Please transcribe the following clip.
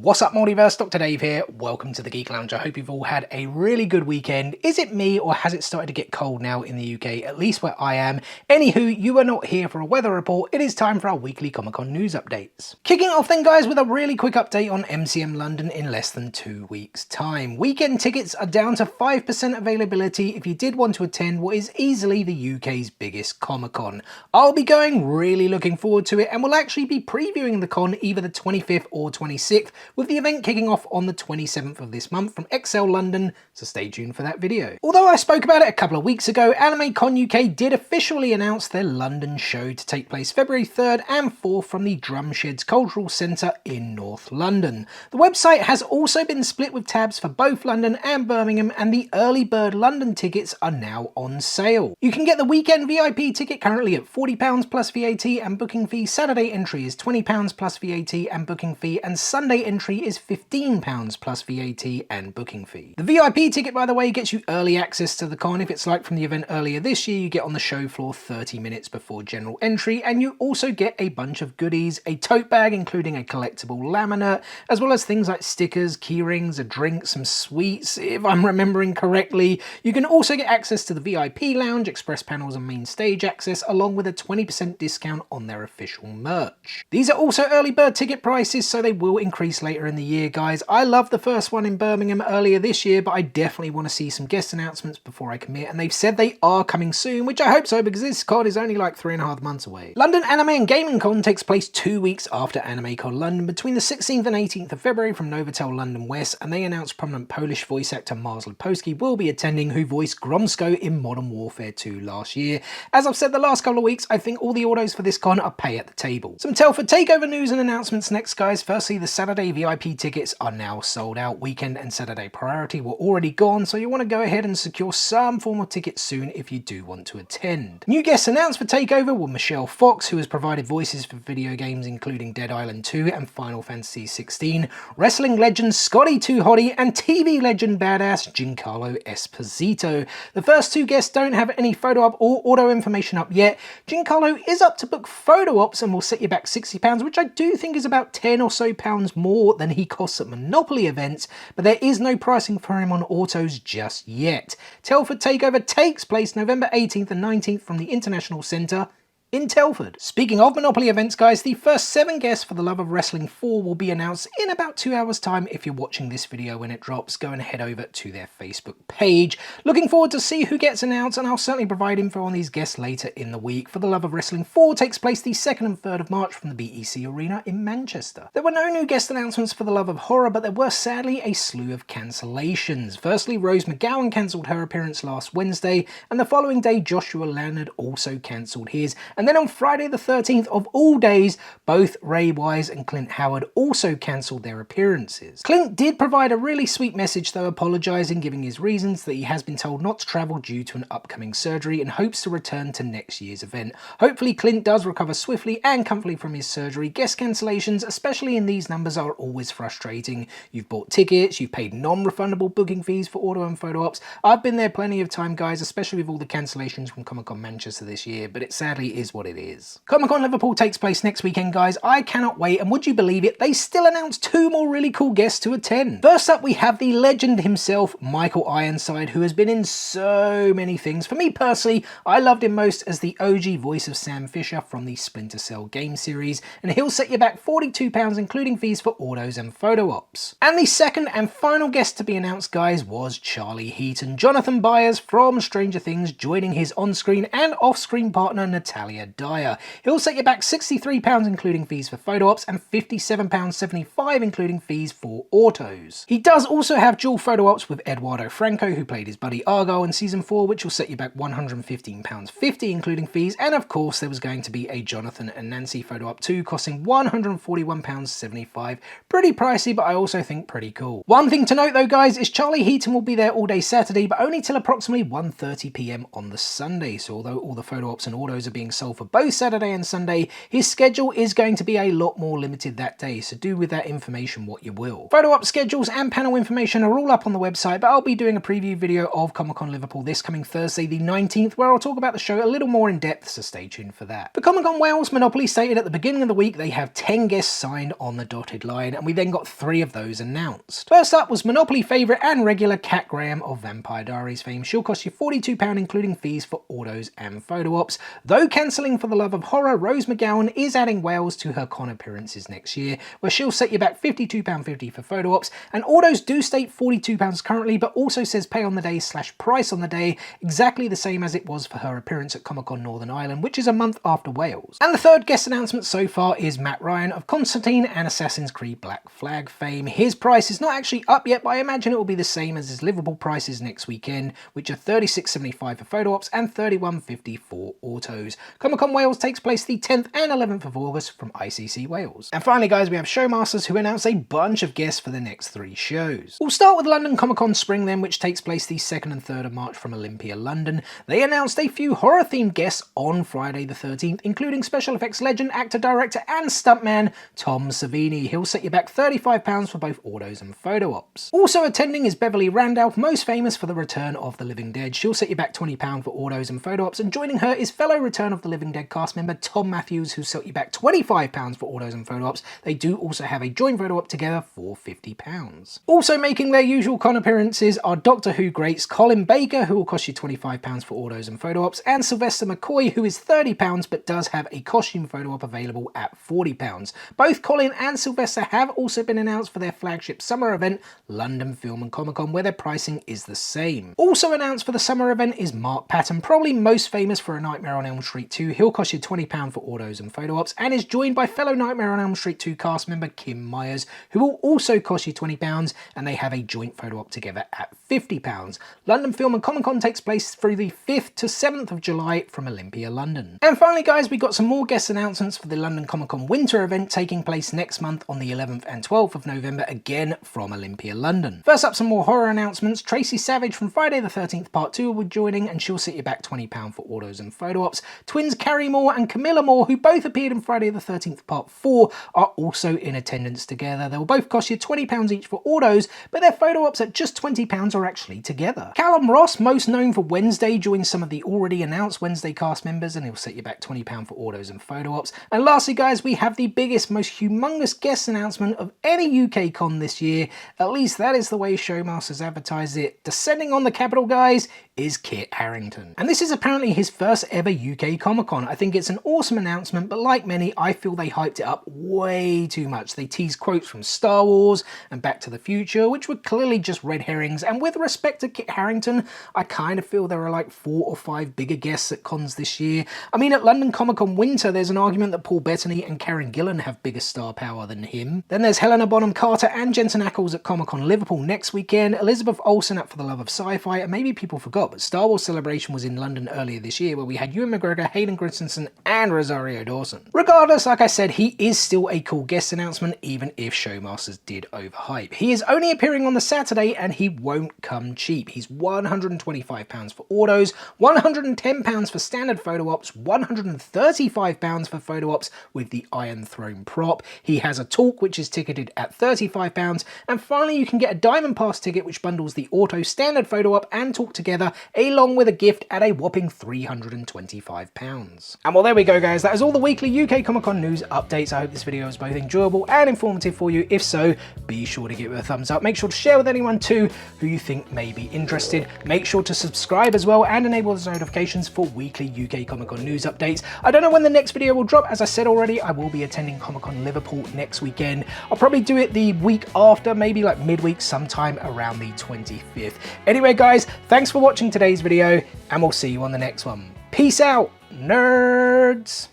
What's up Multiverse, Dr. Dave here, welcome to the Geek Lounge. I hope you've all had a really good weekend. Is it me or has it started to get cold now in the UK, at least where I am? Anywho, you are not here for a weather report, it is time for our weekly Comic-Con news updates. Kicking off then guys with a really quick update on MCM London in less than 2 weeks time. Weekend tickets are down to 5% availability if you did want to attend what is easily the UK's biggest Comic-Con. I'll be going, really looking forward to it, and we'll actually be previewing the con either the 25th or 26th, with the event kicking off on the 27th of this month from XL London, so stay tuned for that video. Although I spoke about it a couple of weeks ago, AnimeCon UK did officially announce their London show to take place February 3rd and 4th from the Drumsheds Cultural Centre in North London. The website has also been split with tabs for both London and Birmingham, and the early bird London tickets are now on sale. You can get the weekend VIP ticket currently at £40 plus VAT and booking fee. Saturday entry is £20 plus VAT and booking fee, and Sunday entry is £15 plus VAT and booking fee. The VIP ticket, by the way, gets you early access to the con. If it's like from the event earlier this year, you get on the show floor 30 minutes before general entry, and you also get a bunch of goodies, a tote bag including a collectible laminate, as well as things like stickers, key rings, a drink, some sweets, if I'm remembering correctly. You can also get access to the VIP lounge, express panels and main stage access, along with a 20% discount on their official merch. These are also early bird ticket prices, so they will increase later in the year, guys. I loved the first one in Birmingham earlier this year, but I definitely want to see some guest announcements before I commit, and they've said they are coming soon, which I hope so, because this con is only like 3.5 months away. London Anime and Gaming Con takes place 2 weeks after AnimeCon London, between the 16th and 18th of February from Novotel London West, and they announced prominent Polish voice actor Mars Lipowski will be attending, who voiced Gromsko in Modern Warfare 2 last year. As I've said the last couple of weeks, I think all the autos for this con are pay at the table. Some Telford Takeover news and announcements next, guys. Firstly, the Saturday VIP tickets are now sold out. Weekend and Saturday priority were already gone, so you want to go ahead and secure some form of ticket soon if you do want to attend. New guests announced for Takeover were Michelle Fox, who has provided voices for video games including Dead Island 2 and Final Fantasy 16, wrestling legend Scotty 2 Hottie, and TV legend badass Giancarlo Esposito. The first two guests don't have any photo op or auto information up yet. Giancarlo is up to book photo ops and will set you back £60, which I do think is about £10 or so more than he costs at Monopoly events, but there is no pricing for him on autos just yet. Telford Takeover takes place November 18th and 19th from the International Centre in Telford. Speaking of Monopoly events, guys, the first 7 guests for the Love of Wrestling 4 will be announced in about 2 hours time. If you're watching this video when it drops, go and head over to their Facebook page. Looking forward to see who gets announced, and I'll certainly provide info on these guests later in the week. For the Love of Wrestling 4 takes place the 2nd and 3rd of March from the BEC Arena in Manchester. There were no new guest announcements for the Love of Horror, but there were sadly a slew of cancellations. Firstly, Rose McGowan cancelled her appearance last Wednesday, and the following day Joshua Leonard also cancelled his. And then on Friday the 13th of all days, both Ray Wise and Clint Howard also cancelled their appearances. Clint did provide a really sweet message though, apologising, giving his reasons that he has been told not to travel due to an upcoming surgery and hopes to return to next year's event. Hopefully Clint does recover swiftly and comfortably from his surgery. Guest cancellations, especially in these numbers, are always frustrating. You've bought tickets, you've paid non-refundable booking fees for auto and photo ops. I've been there plenty of time, guys, especially with all the cancellations from Comic-Con Manchester this year, but it sadly is what it is. Comic-Con Liverpool takes place next weekend, guys. I cannot wait, and would you believe it, they still announced 2 more really cool guests to attend. First up, we have the legend himself, Michael Ironside, who has been in so many things. For me personally, I loved him most as the OG voice of Sam Fisher from the Splinter Cell game series, and he'll set you back £42 including fees for autos and photo ops. And the second and final guest to be announced, guys, was Charlie Heaton, Jonathan Byers from Stranger Things, joining his on-screen and off-screen partner Natalia Dyer. He'll set you back £63 including fees for photo ops and £57.75 including fees for autos. He does also have dual photo ops with Eduardo Franco, who played his buddy Argyle in season 4, which will set you back £115.50 including fees, and of course there was going to be a Jonathan and Nancy photo op too, costing £141.75. Pretty pricey, but I also think pretty cool. One thing to note though, guys, is Charlie Heaton will be there all day Saturday, but only till approximately 1:30 PM on the Sunday, so although all the photo ops and autos are being sold sold for both Saturday and Sunday, his schedule is going to be a lot more limited that day, so do with that information what you will. Photo op schedules and panel information are all up on the website, but I'll be doing a preview video of Comic-Con Liverpool this coming Thursday the 19th, where I'll talk about the show a little more in depth, so stay tuned for that. For Comic-Con Wales, Monopoly stated at the beginning of the week they have 10 guests signed on the dotted line, and we then got 3 of those announced. First up was Monopoly favourite and regular Kat Graham of Vampire Diaries fame. She'll cost you £42 including fees for autos and photo ops. Though cancelling for the love of horror, Rose McGowan is adding Wales to her con appearances next year, where she'll set you back £52.50 for photo ops, and autos do state £42 currently, but also says pay on the day / price on the day, exactly the same as it was for her appearance at Comic-Con Northern Ireland, which is a month after Wales. And the third guest announcement so far is Matt Ryan of Constantine and Assassin's Creed Black Flag fame. His price is not actually up yet, but I imagine it will be the same as his Liverpool prices next weekend, which are $36.75 for photo ops and $31.50 for autos. Comic-Con Wales takes place the 10th and 11th of August from ICC Wales. And finally guys, we have Showmasters, who announced a bunch of guests for the next 3 shows. We'll start with London Comic-Con Spring then, which takes place the 2nd and 3rd of March from Olympia, London. They announced a few horror-themed guests on Friday the 13th, including special effects legend, actor, director and stuntman Tom Savini. He'll set you back £35 for both autos and photo ops. Also attending is Beverly Randolph, most famous for the Return of the Living Dead. She'll set you back £20 for autos and photo ops, and joining her is fellow Return of the Living Dead cast member Tom Matthews, who'll set you back £25 for autos and photo ops. They do also have a joint photo op together for £50. Also making their usual con appearances are Doctor Who greats Colin Baker, who will cost you £25 for autos and photo ops, and Sylvester McCoy, who is £30 but does have a costume photo op available at £40. Both Colin and Sylvester have also been announced for their flagship summer event, London Film and Comic-Con, where their pricing is the same. Also announced for the summer event is Mark Patton, probably most famous for A Nightmare on Elm Street 2. He'll cost you £20 for autos and photo ops, and is joined by fellow Nightmare on Elm Street 2 cast member Kim Myers, who will also cost you £20, and they have a joint photo op together at £50. London Film and Comic-Con takes place through the 5th to 7th of July from Olympia, London. And finally guys, we got some more guest announcements for the London Comic-Con winter event taking place next month on the 11th and 12th of November, again from Olympia, London. First up, some more horror announcements. Tracy Savage from Friday the 13th Part 2 will be joining, and she'll set you back £20 for autos and photo ops. Twins Carrie Moore and Camilla Moore, who both appeared in Friday the 13th Part 4, are also in attendance together. They will both cost you £20 each for autos, but their photo ops at just £20 are actually together. Callum Ross, most known for Wednesday, joins some of the already announced Wednesday cast members, and he'll set you back £20 for autos and photo ops. And lastly guys, we have the biggest, most humongous guest announcement of any UK con this year. At least that is the way Showmasters advertised it. Descending on the Capitol guys is Kit Harington. And this is apparently his first ever UK Comic-Con. I think it's an awesome announcement, but like many, I feel they hyped it up way too much. They teased quotes from Star Wars and Back to the Future, which were clearly just red herrings. And with respect to Kit Harington, I kind of feel there are like 4 or 5 bigger guests at cons this year. I mean, at London Comic-Con Winter, there's an argument that Paul Bettany and Karen Gillan have bigger star power than him. Then there's Helena Bonham Carter and Jensen Ackles at Comic-Con Liverpool next weekend, Elizabeth Olsen at For the Love of Sci-Fi, and maybe people forgot, but Star Wars Celebration was in London earlier this year, where we had Ewan McGregor, Hayden Christensen and Rosario Dawson. Regardless, like I said, he is still a cool guest announcement, even if Showmasters did overhype. He is only appearing on the Saturday, and he won't come cheap. He's £125 for autos, £110 for standard photo ops, £135 for photo ops with the Iron Throne prop. He has a talk which is ticketed at £35, and finally you can get a Diamond Pass ticket which bundles the auto, standard photo op and talk together, along with a gift at a whopping £325. And well, there we go guys, that is all the weekly UK Comic-Con news updates. I hope this video was both enjoyable and informative for you. If so, be sure to give it a thumbs up. Make sure to share with anyone too who you think may be interested. Make sure to subscribe as well and enable those notifications for weekly UK Comic-Con news updates. I don't know when the next video will drop. As I said already, I will be attending Comic-Con Liverpool next weekend. I'll probably do it the week after, maybe like midweek, sometime around the 25th. Anyway guys, thanks for watching today's video, and we'll see you on the next one. Peace out, nerds!